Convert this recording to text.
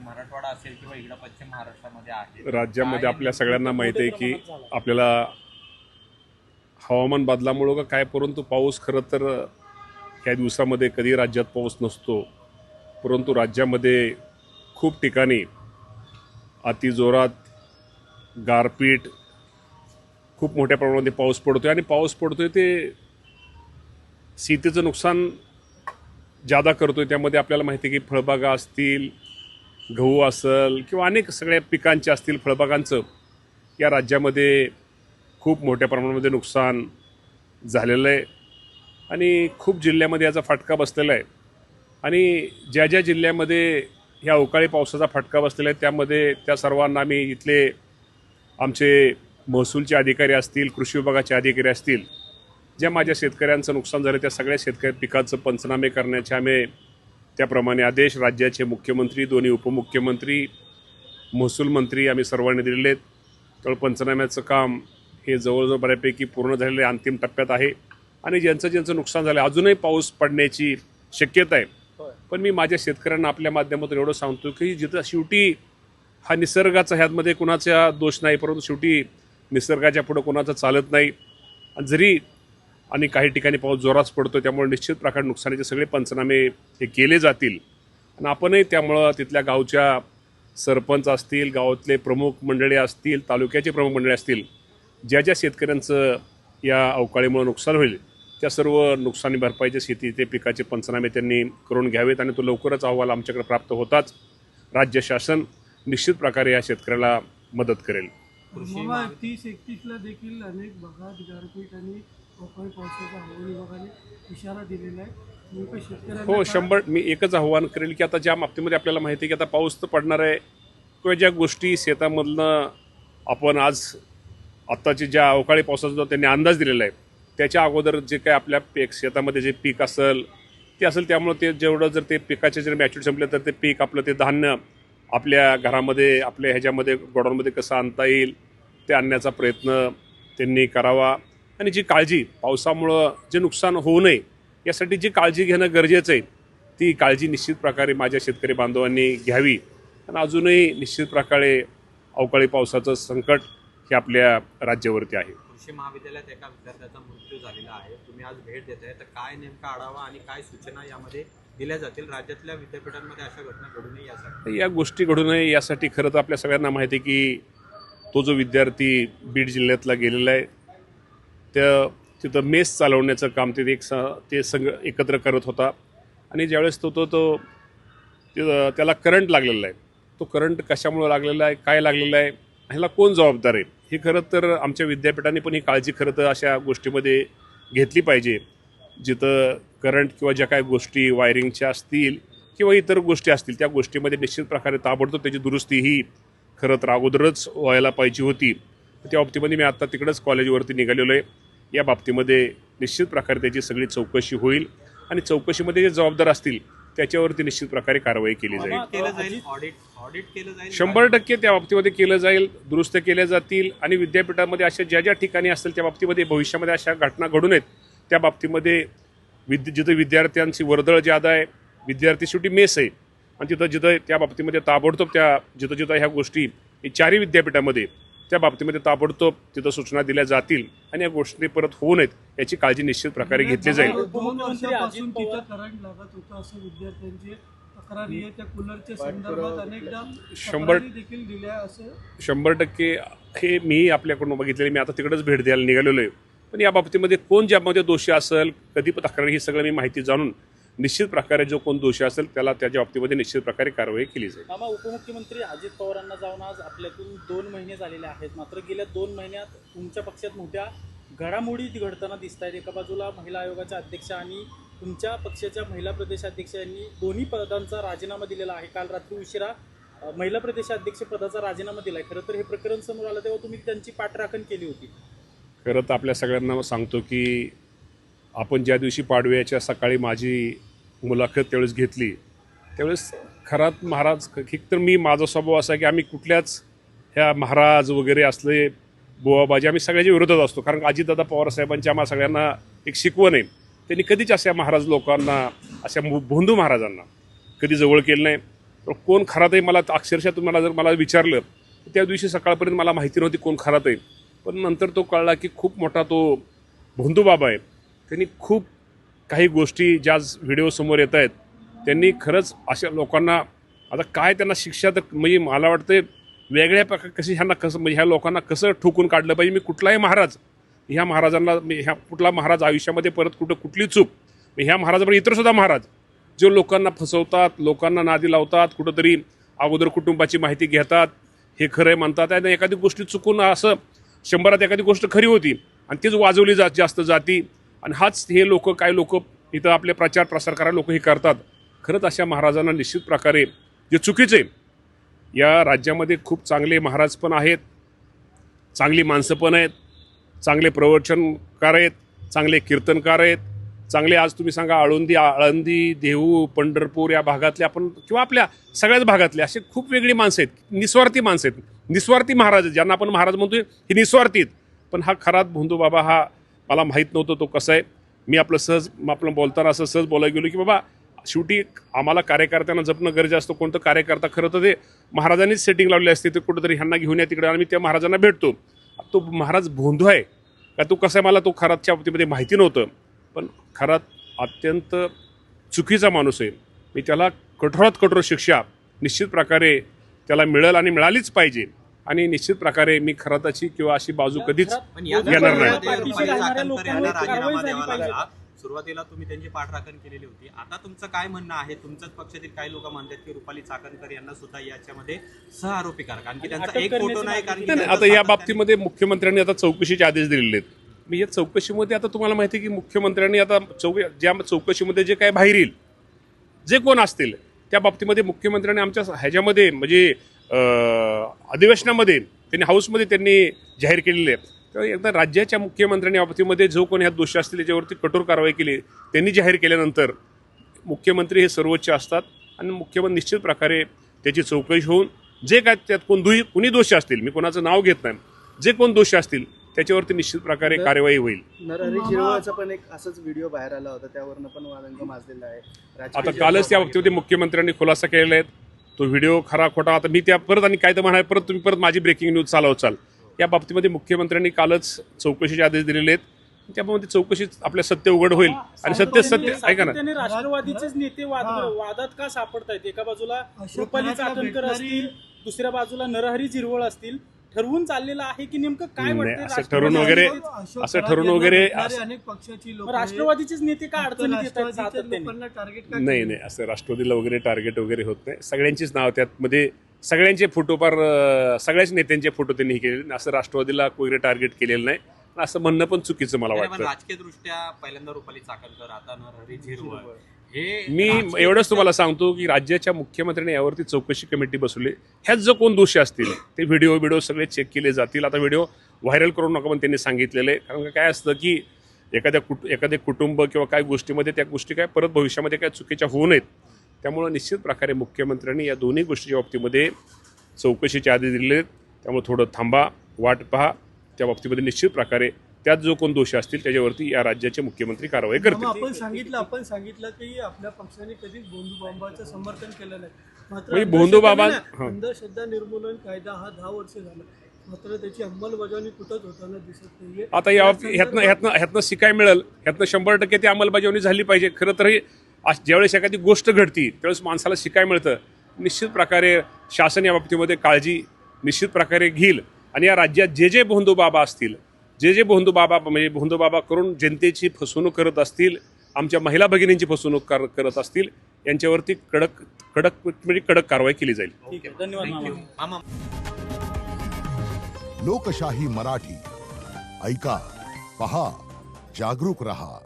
मराठवाडा असेल किंवा इकडं पश्चिम महाराष्ट्रामध्ये आहे, राज्यामध्ये आपल्या सगळ्यांना माहिती आहे की आपल्याला हवामान बदलामुळं का काय, परंतु पाऊस खरं तर ह्या दिवसामध्ये कधी राज्यात पाऊस नसतो, परंतु राज्यामध्ये खूप ठिकाणी अतिजोरात गारपीट, खूप मोठ्या प्रमाणामध्ये पाऊस पडतोय आणि पाऊस पडतोय ते शेतीचं नुकसान जादा करतोय. त्यामध्ये आपल्याला माहिती आहे की फळबागा असतील, गहू असेल किंवा अनेक सगळ्या पिकांचे असतील, फळबागांचं या राज्यामध्ये खूप मोठ्या प्रमाणामध्ये नुकसान झालेलं आहे आणि खूप जिल्ह्यामध्ये याचा फटका बसलेला आहे. आणि ज्या ज्या जिल्ह्यामध्ये ह्या अवकाळी पावसाचा फटका बसलेला आहे त्यामध्ये त्या सर्वांना आम्ही इथले आमचे महसूलचे अधिकारी असतील, कृषी विभागाचे अधिकारी असतील, ज्या माझ्या शेतकऱ्यांचं नुकसान झालं त्या सगळ्या शेतकरी पिकाचं पंचनामे करण्याचे आम्ही त्याप्रमाणे आदेश राज्याचे मुख्यमंत्री, दोन्ही उपमुख्यमंत्री, महसूल मंत्री आम्ही सर्वांनी दिलेले आहेत. त्यामुळे पंचनाम्याचं काम हे जवळजवळ बऱ्यापैकी पूर्ण झालेलं आहे, अंतिम टप्प्यात आहे. आणि ज्यांचं नुकसान झालं अजूनही पाऊस पडण्याची शक्यता आहे. पण मी माझ्या शेतकऱ्यांना आपल्या माध्यमातून एवढं सांगतो की जिथं शेवटी हा निसर्गाचा ह्यामध्ये कुणाचा दोष नाही, परंतु शेवटी निसर्गाच्या पुढं कुणाचं चालत नाही. आणि जरी आणि काही ठिकाणी पाऊस जोरात पडतो त्यामुळे निश्चित प्रकारे नुकसानीचे सगळे पंचनामे हे केले जातील. आणि आपणही त्यामुळं तिथल्या गावच्या सरपंच असतील, गावातले प्रमुख मंडळी असतील, तालुक्याचे प्रमुख मंडळी असतील, ज्या ज्या शेतकऱ्यांचं या अवकाळीमुळे नुकसान होईल त्या सर्व नुकसानी भरपाईचे शेती ते पिकाचे पंचनामे त्यांनी करून घ्यावेत आणि तो लवकरच अहवाल आमच्याकडे प्राप्त होताच राज्य शासन निश्चित प्रकारे या शेतकऱ्याला मदत करेल. 30-31ला देखील अनेक भागात गारपीट आणि अवकाळी पावसाचा हवामान विभागाने इशारा दिलेला आहे. हो, 100. मी एकच आव्हान करेल की आता ज्या बाबतीमध्ये आपल्याला माहिती आहे की आता पाऊस तर पडणार आहे किंवा ज्या गोष्टी शेतामधनं आपण आज आत्ताची ज्या अवकाळी पावसाचा जो त्यांनी अंदाज दिलेला आहे त्याच्या अगोदर जे काय आपल्या शेतामध्ये जे पीक असेल ते असेल, त्यामुळे ते जेवढं जर ते पिकाचे जर मॅच्युरिटी संपले तर ते पीक आपलं ते धान्य आपल्या घरामध्ये आपल्या ह्याच्यामध्ये गोडाऊनमध्ये कसं आणता येईल ते आणण्याचा प्रयत्न त्यांनी करावा. आणि जी काळजी पावसामुळं जे नुकसान होऊ नये यासाठी जी काळजी घेणं गरजेचं आहे ती काळजी निश्चित प्रकारे माझ्या शेतकरी बांधवांनी घ्यावी. आणि अजूनही निश्चित प्रकारे अवकाळी पावसाचं संकट हे आपल्या राज्यावरती आहे. कृषी महाविद्यालयात एका विद्यार्थ्याचा मृत्यू झालेला आहे, तुम्ही आज भेट देत आहे, तर काय नेमका आढावा आणि काय सूचना यामध्ये दिल्या जातील? राज्यातल्या विद्यापीठांमध्ये अशा घटना घडू नये यासाठी, या गोष्टी घडू नये यासाठी खरं तर आपल्या सगळ्यांना माहिती आहे की तो जो विद्यार्थी बीड जिल्ह्यातला गेलेला आहे तिथं मेस चालवण्याचं काम ते एकत्र करत होता. आणि ज्यावेळेस तो त्याला करंट लागलेला आहे, तो करंट कशामुळे लागलेला आहे, काय लागलेला आहे, ह्याला कोण जबाबदार आहे, हे खरं तर आमच्या विद्यापीठाने पण ही काळजी खरं तर अशा गोष्टीमध्ये घेतली पाहिजे. जिथं करंट किंवा ज्या काही गोष्टी वायरिंगच्या असतील किंवा इतर गोष्टी असतील त्या गोष्टीमध्ये निश्चित प्रकारे ताबडतोब त्याची दुरुस्ती ही खरं तर अगोदरच व्हायला पाहिजे होती. त्या बाबतीमध्ये मी आत्ता तिकडंच कॉलेजवरती निघालेलो आहे. या बाबतीमध्ये निश्चित प्रकारे त्याची सगळी चौकशी होईल आणि चौकशीमध्ये जे जबाबदार असतील त्याच्यावरती निश्चित प्रकारे कारवाई केली जाईल. ऑडिट केलं जाईल 100% त्या बाबतीमध्ये केलं जाईल, दुरुस्त केल्या जातील. आणि विद्यापीठामध्ये अशा ज्या ज्या ठिकाणी असतील त्या बाबतीमध्ये भविष्यामध्ये अशा घटना घडू नयेत त्या बाबतीमध्ये जिथं विद्यार्थ्यांची वर्दळ ज्यादा आहे, विद्यार्थी शेवटी मेस आहे आणि जिथं त्या बाबतीमध्ये ताबडतोब जिथं ह्या गोष्टी चारही विद्यापीठामध्ये त्या बाबतीमध्ये ताबडतोब तिथं सूचना दिल्या जातील आणि या गोष्टी परत होऊ नयेत याची काळजी निश्चित प्रकारे घेतली जाईल. 2 वर्षापासून तिथं करंट लागत होतं असं विद्यार्थ्यांची तक्रारी आहे. त्या कूलरच्या संदर्भात अनेकदा तक्रारी देखील दिल्या असं 100% हे मी आपल्याकडून बघितलेलं. मी आता तिकडेच भेट द्यायला निघालेलो आहे. पण या बाबतीमध्ये कोण ज्यामध्ये दोषी असेल, कधी तक्रारी, ही सगळं मी माहिती जाणून निश्चित प्रकारे जो कोण दोषी असेल त्याला त्याच्या बाबतीमध्ये निश्चित प्रकारे कारवाई केली जाईल. मामा, उपमुख्यमंत्री अजित पवारांना जाऊन आज आपल्यातून 2 महिने झालेले आहेत, मात्र गेल्या 2 महिन्यात तुमच्या पक्षात मोठ्या घडामोडी घडताना दिसत आहेत. एका बाजूला महिला आयोगाच्या अध्यक्षा आणि तुमच्या पक्षाच्या महिला प्रदेशाध्यक्ष यांनी दोन्ही पदांचा राजीनामा दिलेला आहे. काल रात्री उशिरा महिला प्रदेशाध्यक्ष पदाचा राजीनामा दिला आहे. खरं तर हे प्रकरण समोर आलं तेव्हा तुम्ही त्यांची पाठराखण केली होती. खरं तर आपल्या सगळ्यांना सांगतो की आपण ज्या दिवशी पाडव्याच्या सकाळी माझी मुलाखत त्यावेळेस घेतली त्यावेळेस खरात महाराज तर माझा स्वभाव असा की आम्ही कुठल्याच ह्या महाराज वगैरे असले बुवाबाजी आम्ही सगळ्याच्या विरोधात असतो. कारण अजितदादा पवार साहेबांची आम्हाला सगळ्यांना एक शिकवण आहे. त्यांनी कधीच अशा महाराज लोकांना, अशा भोंदू महाराजांना कधी जवळ केलं नाही. तर कोण खरात आहे मला अक्षरशः तुम्हाला जर मला विचारलं त्या दिवशी सकाळपर्यंत मला माहिती नव्हती कोण खरात आहे, पण नंतर तो कळला की खूप मोठा तो भोंदूबाबा आहे. त्यांनी खूप काही गोष्टी ज्या व्हिडिओ समोर येत आहेत त्यांनी खरंच अशा लोकांना आता काय त्यांना शिक्षा तर म्हणजे मला वाटतं वेगळ्या प्रकार कशी ह्यांना कसं म्हणजे ह्या लोकांना कसं ठोकून काढलं पाहिजे. मी कुठलाही महाराज ह्या महाराजांना ह्या कुठला महाराज आयुष्यामध्ये परत कुठली चूक ह्या महाराजाबरोबर इतरसुद्धा महाराज जे लोकांना फसवतात, लोकांना नादी लावतात, कुठंतरी अगोदर कुटुंबाची माहिती घेतात, हे खरं आहे म्हणतात आणि एखादी गोष्टी चुकून असं 100त एखादी गोष्ट खरी होती आणि तीच वाजवली जास्त जाती आणि हाच हे लोक काय लोक इथं आपले प्रचार प्रसार करायला लोक हे करतात. खरंच अशा महाराजांना निश्चित प्रकारे जे चुकीचे या राज्यामध्ये खूप चांगले महाराज पण आहेत, चांगली माणसं पण आहेत, चांगले प्रवचनकार आहेत, चांगले कीर्तनकार आहेत, चांगले आज तुम्ही सांगा आळंदी देहू पंढरपूर या भागातले आपण किंवा आपल्या सगळ्याच भागातले असे खूप वेगळी माणसं आहेत, निस्वार्थी माणसं आहेत, निस्वार्थी महाराज आहेत ज्यांना आपण महाराज म्हणतोय हे निस्वार्थी आहेत. पण हा खरात भोंदूबाबा हा मला माहीत नव्हतं तो कसा आहे. मी आपलं बोलताना असं सहज बोलायला गेलो की बाबा शेवटी आम्हाला कार्यकर्त्यांना जपणं गरजेचं असतं. कोणतं कार्यकर्ता खरं तर ते महाराजांनीच सेटिंग लावली असते ते कुठंतरी ह्यांना घेऊन या तिकडे आणि मी त्या महाराजांना भेटतो. तो महाराज भोंदू आहे का तो कसा आहे मला तो खरातच्या बाबतीमध्ये माहिती नव्हतं. पण खरात अत्यंत चुकीचा माणूस आहे. मी त्याला कठोरात कठोर शिक्षा निश्चित प्रकारे त्याला मिळेल आणि मिळालीच पाहिजे आणि निश्चित प्रकारे मी खराताची किंवा अशी बाजू कधीच घेणार नाही. सुरुवातीला तुम्ही त्यांची पाठराखण केलेली होती. आता तुमचं काय म्हणणं आहे? तुमच्याच पक्षातील काही लोक म्हणतात की रुपाली चाकणकर यांना सुद्धा याच्यामध्ये सहआरोपी करा कारण की त्यांचा एक फोटो नाही. कारण आता या बाबतीमध्ये मुख्यमंत्र्यांनी आता चौकशीचे आदेश दिलेले आहेत. मी या चौकशीमध्ये आता तुम्हाला माहिती आहे की मुख्यमंत्र्यांनी आता ज्या चौकशीमध्ये जे काय बाहेर येईल जे कोण असतील त्या बाबतीमध्ये मुख्यमंत्र्यांनी आमच्या ह्याच्यामध्ये म्हणजे अधिवेशनामध्ये त्यांनी हाऊसमध्ये त्यांनी जाहीर केलेले आहे. तर एकदा राज्याच्या मुख्यमंत्र्यांनी बाबतीमध्ये जो कोणी ह्यात दोषी असतील त्याच्यावरती कठोर कारवाई केली. त्यांनी जाहीर केल्यानंतर मुख्यमंत्री हे सर्वोच्च असतात आणि मुख्यमंत्री निश्चित प्रकारे त्याची चौकशी होऊन जे काय त्यात कुणी दोषी असतील, मी कोणाचं नाव घेत नाही, जे कोण दोषी असतील त्याच्यावरती निश्चित प्रकारे कार्यवाही होईल. नरहरी झिरवळचा पण एक असाच व्हिडिओ बाहेर आला होता, त्यावरनं पण वादंग माजलेला आहे. आता कालच त्या बाबतीमध्ये मुख्यमंत्र्यांनी खुलासा केलेला आहे. तो व्हिडिओ खरा खोटा आता मी त्या परत आणि काय तर म्हणाय परत तुम्ही परत माझी ब्रेकिंग न्यूज चालवचाल. या बाबतीमध्ये मुख्यमंत्र्यांनी कालच चौकशीचे आदेश दिलेले आहेत. त्यामध्ये चौकशी आपल्या सत्य उघड होईल आणि सत्य ऐका ना. राष्ट्रवादीचेच नेते वादात का सापडतायत? एका बाजूला रुपाली चाकणकर असतील, दुसऱ्या बाजूला नरहरी झिरवळ असतील. ठरवून चाललेलं आहे की नेमकं काय वाटतं? असं ठरवून वगैरे अनेक पक्षाची लोक राष्ट्रवादीचेच नेते का अडचणीत येतात सातत्याने? नाही असं राष्ट्रवादीला वगैरे टार्गेट वगैरे होत नाही. सगळ्यांचीच नाव त्यामध्ये सगळ्यांचे फोटो फार सगळ्याच नेत्यांचे फोटो त्यांनी हे केलेले. असं राष्ट्रवादीला वगैरे टार्गेट केलेलं नाही. असं म्हणणं पण चुकीचं मला वाटतं. राजकीय दृष्ट्या पहिल्यांदा रुपाली चाकणकर आता नरहरी झिरवळ मी एवढंच तुम्हाला सांगतो की राज्याच्या मुख्यमंत्र्यांनी यावरती चौकशी कमिटी बसवली. ह्यात जो कोण दोषी असतील ते व्हिडिओ सगळे चेक केले जातील. आता व्हिडिओ व्हायरल करू नका पण त्यांनी सांगितलेलं आहे. कारण काय असतं की एखादे कुटुंब किंवा काय गोष्टीमध्ये त्या गोष्टी काय परत भविष्यामध्ये काय चुकीच्या होऊ नयेत. त्यामुळं निश्चित प्रकारे मुख्यमंत्र्यांनी या दोन्ही गोष्टीच्या बाबतीमध्ये चौकशीचे आदेश दिलेले आहेत. त्यामुळे थोडं थांबा, वाट पहा. त्या बाबतीमध्ये निश्चित प्रकारे त्यात जो कोण दोषी असतील त्याच्यावरती या राज्याचे मुख्यमंत्री कारवाई करतील. आपण सांगितलं की आपल्या पक्षाने कधीच भोंदूबाबांचं समर्थन केलं नाही. म्हणजे भोंदूबाबा अंधश्रद्धा निर्मूलन कायदा हा 10 वर्ष झाला, मात्र त्याची अंमलबजावणी कुठंच होताना दिसत नाहीये. आता या ह्यातनं शिकाय मिळेल. ह्यातनं 100% ती अंमलबजावणी झाली पाहिजे. खरं तर ज्यावेळेस एखादी गोष्ट घडती त्यावेळेस माणसाला शिकाय मिळतं. निश्चित प्रकारे शासन या बाबतीमध्ये काळजी निश्चित प्रकारे घेईल आणि या राज्यात जे भोंदूबाबा असतील, जे भोंदूबाबा करून जनतेची फसवणूक करत असतील, आमच्या महिला भगिनींची फसवणूक करत असतील, यांच्यावरती कडक कारवाई केली जाईल. ठीक आहे, धन्यवाद मामा. लोकशाही मराठी ऐका, पहा, जागरूक रहा.